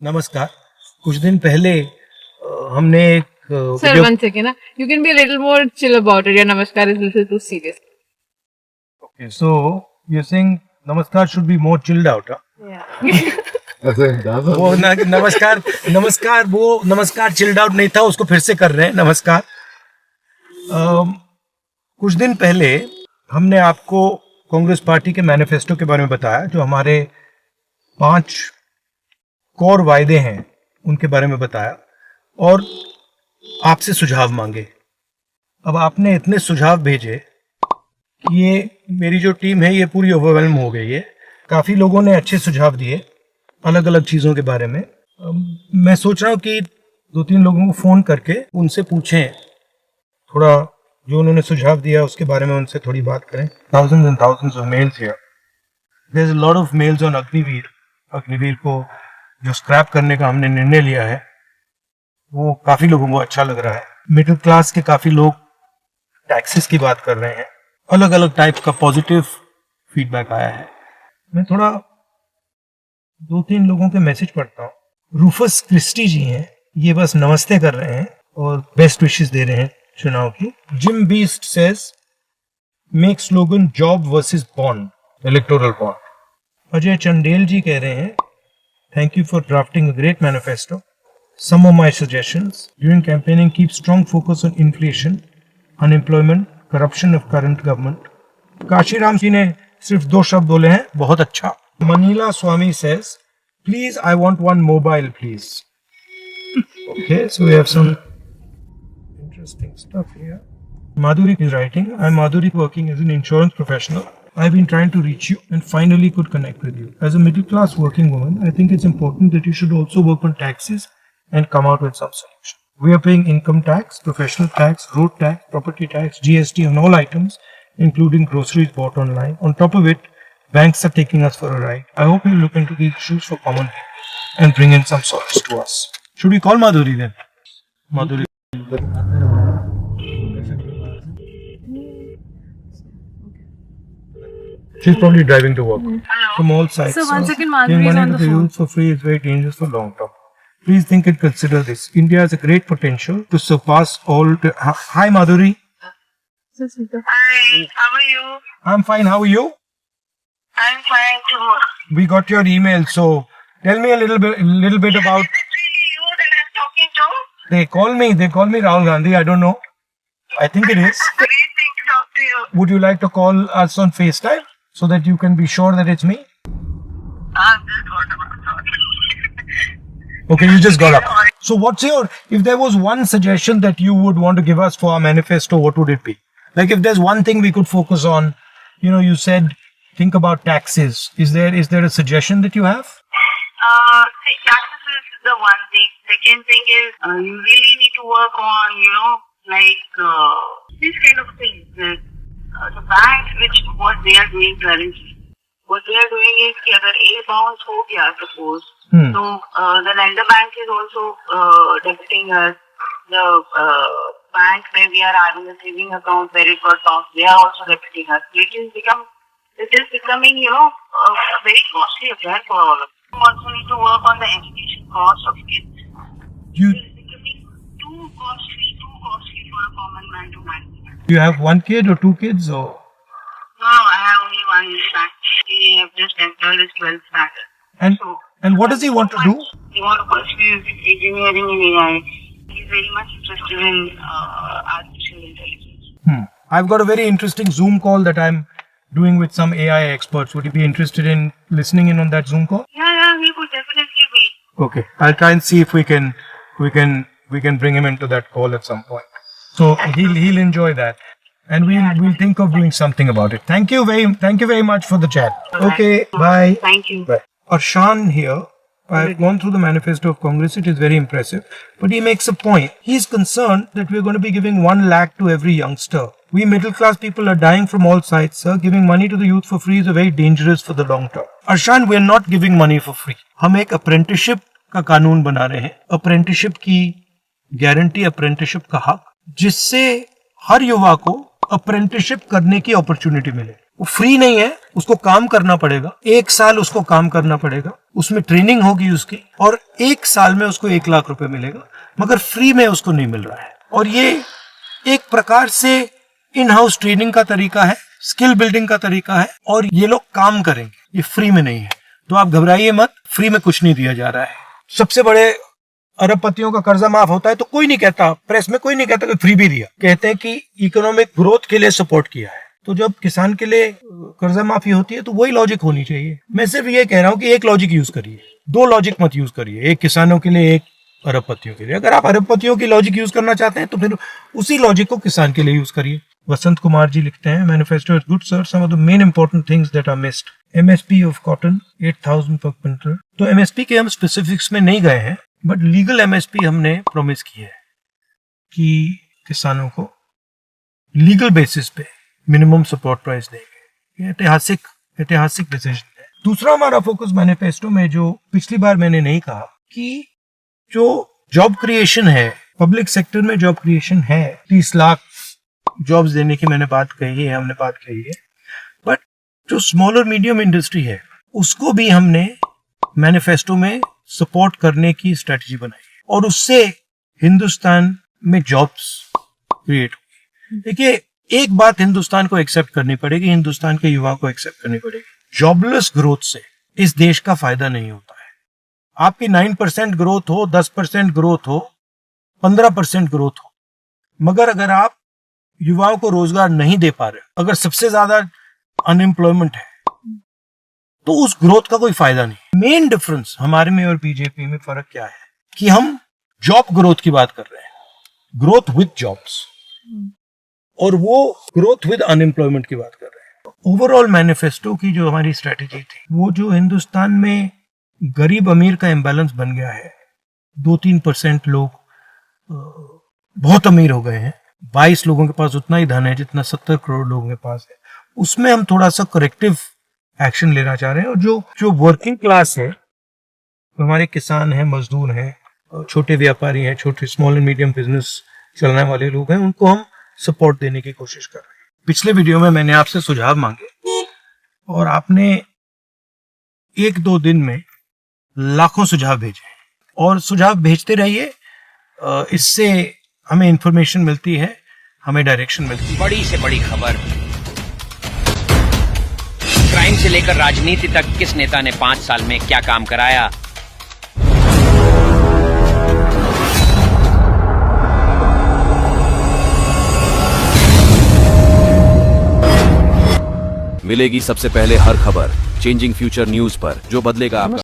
नमस्कार। कुछ दिन पहले हमने एक Sir, one second. You can be a little more chill about it. Your namaskar is a little too serious. Okay, so you're saying namaskar should be more chilled out, huh? Yeah. वो नमस्कार chilled out नहीं था, उसको फिर से कर रहे हैं। नमस्कार। कुछ दिन पहले हमने आपको कांग्रेस पार्टी के मैनिफेस्टो के बारे में बताया, जो हमारे 5 कोर वायदे हैं उनके बारे में बताया और आपसे सुझाव मांगे। अब आपने इतने सुझाव भेजे कि ये मेरी जो टीम है ये पूरी ओवरवेल्म हो गई है। काफ़ी लोगों ने अच्छे सुझाव दिए अलग अलग चीज़ों के बारे में। मैं सोच रहा हूँ कि 2-3 लोगों को फ़ोन करके उनसे पूछें, थोड़ा जो उन्होंने सुझाव दिया उसके बारे में उनसे थोड़ी बात करें। Thousands and thousands of mails here. There's a lot of mails on Agniveer. Agniveer को जो स्क्रैप करने का हमने निर्णय लिया है वो काफ़ी लोगों को अच्छा लग रहा है। मिडिल क्लास के काफ़ी लोग टैक्सेस की बात कर रहे हैं। अलग अलग टाइप का पॉजिटिव फीडबैक आया है। मैं थोड़ा 2-3 लोगों के मैसेज पढ़ता हूँ। रूफस क्रिस्टी जी हैं, ये बस नमस्ते कर रहे हैं और बेस्ट विशेस दे रहे हैं चुनाव की। Jim Beast says make slogan job versus bond, electoral bond. Ajay Chandel ji कह रहे हैं thank you for drafting a great manifesto. Some of my suggestions during campaigning: keep strong focus on inflation, unemployment, corruption of current government. Kashiram ji ने सिर्फ 2 शब्द बोले हैं, बहुत अच्छा। Manila Swami says, please I want one mobile please. Okay, so we have some interesting stuff here. Madhuri is writing, I'm Madhuri working as an insurance professional. I've been trying to reach you and finally could connect with you. As a middle class working woman, I think it's important that you should also work on taxes and come out with some solution. We are paying income tax, professional tax, road tax, property tax, GST on all items, including groceries bought online. On top of it, banks are taking us for a ride. I hope you look into these issues for common people and bring in some solace to us. Should we call Madhuri then? Madhuri. She's probably driving to work. From all sides. So one second, giving Madhuri is money on to the the phone. youth for free is very dangerous for long term. Please think and consider this. India has a great potential to surpass all. Hi, Madhuri. Hi, how are you? I'm fine. How are you? I'm fine too. We got your email. So tell me a little bit about. Is it really you that I'm talking to? They call me Rahul Gandhi. I don't know. I think it is. Great thing to talk to you. Would you like to call us on FaceTime so that you can be sure that it's me? I've just got about Okay, you just got up. So what's if there was one suggestion that you would want to give us for our manifesto, what would it be? Like if there's one thing we could focus on, you said think about taxes. Is there a suggestion that you have? See, taxes is the one thing. Second thing is you really need to work on, these kind of things. The banks, what they are doing currently. What they are doing is कि अगर A bounce हो गया suppose, so the lender bank is also debiting us. The bank where we are having a saving account where it got bounced, they are also debiting us. It is becoming a very costly affair for all of us. You also need to work on the education cost of kids. It is becoming too costly for a common man to manage. Do you have 1 kid or 2 kids or? No, I have only one son. He have just entered his 12th standard. And what does he want to do? He wants to pursue engineering in AI. He's very much interested in artificial intelligence. I've got a very interesting Zoom call that I'm doing with some AI experts. Would you be interested in listening in on that Zoom call? Yeah, he would definitely be. Okay, I'll try and see if we can bring him into that call at some point. So he'll enjoy that. And we'll think of doing something about it. Thank you very much for the chat. Okay, bye. Thank you. Bye. Arshan here. I've gone through the manifesto of Congress. It is very impressive. But he makes a point. He's concerned that we're going to be giving 1 lakh to every youngster. We middle class people are dying from all sides, sir. Giving money to the youth for free is very dangerous for the long term. Arshan, we're not giving money for free. हम एक apprenticeship का कानून बना रहे हैं. Apprenticeship की guarantee, apprenticeship का हक, जिससे हर युवा को अप्रेंटिसशिप करने की अपॉर्चुनिटी मिले। वो फ्री नहीं है, उसको काम करना पड़ेगा, 1 साल उसको काम करना पड़ेगा, उसमें ट्रेनिंग होगी उसकी, और 1 साल में उसको 1 लाख रुपए मिलेगा, मगर फ्री में उसको नहीं मिल रहा है। और ये एक प्रकार से इन हाउस ट्रेनिंग का तरीका है, स्किल बिल्डिंग का तरीका है, और ये लोग काम करेंगे, ये फ्री में नहीं है। तो आप घबराइए मत, फ्री में कुछ नहीं दिया जा रहा है। सबसे बड़े अरबपतियों का कर्जा माफ होता है तो कोई नहीं कहता, प्रेस में कोई नहीं कहता कि फ्री भी दिया, कहते हैं कि इकोनॉमिक ग्रोथ के लिए सपोर्ट किया है। तो जब किसान के लिए कर्जा माफी होती है तो वही लॉजिक होनी चाहिए। मैं सिर्फ ये कह रहा हूं कि एक लॉजिक यूज करिए, 2 लॉजिक मत यूज करिए, एक किसानों के लिए, एक अरबपतियों के लिए। अगर आप अरबपतियों की लॉजिक यूज करना चाहते हैं तो फिर उसी लॉजिक को किसान के लिए यूज करिए। वसंत कुमार जी लिखते हैं, manifesto is good sir, some of the main important things that are missed, MSP of cotton 8000 per quintal. तो एमएसपी के हम स्पेसिफिक्स में नहीं गए हैं, बट लीगल एमएसपी हमने प्रॉमिस की है कि किसानों को लीगल बेसिस पे मिनिमम सपोर्ट प्राइस देंगे। ये ऐतिहासिक डिसीजन है। दूसरा हमारा फोकस मैनिफेस्टो में, जो पिछली बार मैंने नहीं कहा, कि जो जॉब क्रिएशन है, पब्लिक सेक्टर में जॉब क्रिएशन है, 30 लाख जॉब्स देने की हमने बात कही है, बट जो स्मॉल और मीडियम इंडस्ट्री है उसको भी हमने मैनिफेस्टो में सपोर्ट करने की स्ट्रेटजी बनाई है, और उससे हिंदुस्तान में जॉब्स क्रिएट होगी। देखिए, एक बात हिंदुस्तान को एक्सेप्ट करनी पड़ेगी, हिंदुस्तान के युवाओं को एक्सेप्ट करनी पड़ेगी, जॉबलेस ग्रोथ से इस देश का फायदा नहीं होता है। आपकी 9% ग्रोथ हो, 10% ग्रोथ हो, 15% ग्रोथ हो, मगर अगर आप युवाओं को रोजगार नहीं दे पा रहे, अगर सबसे ज्यादा अनएम्प्लॉयमेंट है, तो उस ग्रोथ का कोई फायदा नहीं। मेन डिफरेंस हमारे में और बीजेपी में फर्क क्या है कि हम जॉब ग्रोथ की बात कर रहे हैं, ग्रोथ विद जॉब्स, और वो ग्रोथ विद अनएम्प्लॉयमेंट की बात कर रहे हैं। ओवरऑल मैनिफेस्टो की जो हमारी स्ट्रेटेजी थी, वो जो हिंदुस्तान में गरीब अमीर का इम्बैलेंस बन गया है, 2-3% लोग बहुत अमीर हो गए हैं, 22 लोगों के पास उतना ही धन है जितना 70 करोड़ लोगों के पास है, उसमें हम थोड़ा सा करेक्टिव एक्शन लेना चाह रहे हैं। और जो वर्किंग क्लास है, हमारे किसान हैं, मजदूर हैं, छोटे व्यापारी हैं, छोटे स्मॉल एंड मीडियम बिजनेस चलाने वाले लोग हैं, उनको हम सपोर्ट देने की कोशिश कर रहे हैं। पिछले वीडियो में मैंने आपसे सुझाव मांगे और आपने 1-2 दिन में लाखों सुझाव भेजे, और सुझाव भेजते रहिए, इससे हमें इंफॉर्मेशन मिलती है, हमें डायरेक्शन मिलती है। बड़ी से बड़ी खबर, क्राइम से लेकर राजनीति तक किस नेता ने 5 साल में क्या काम कराया। मिलेगी सबसे पहले हर खबर चेंजिंग फ्यूचर न्यूज पर, जो बदलेगा आपका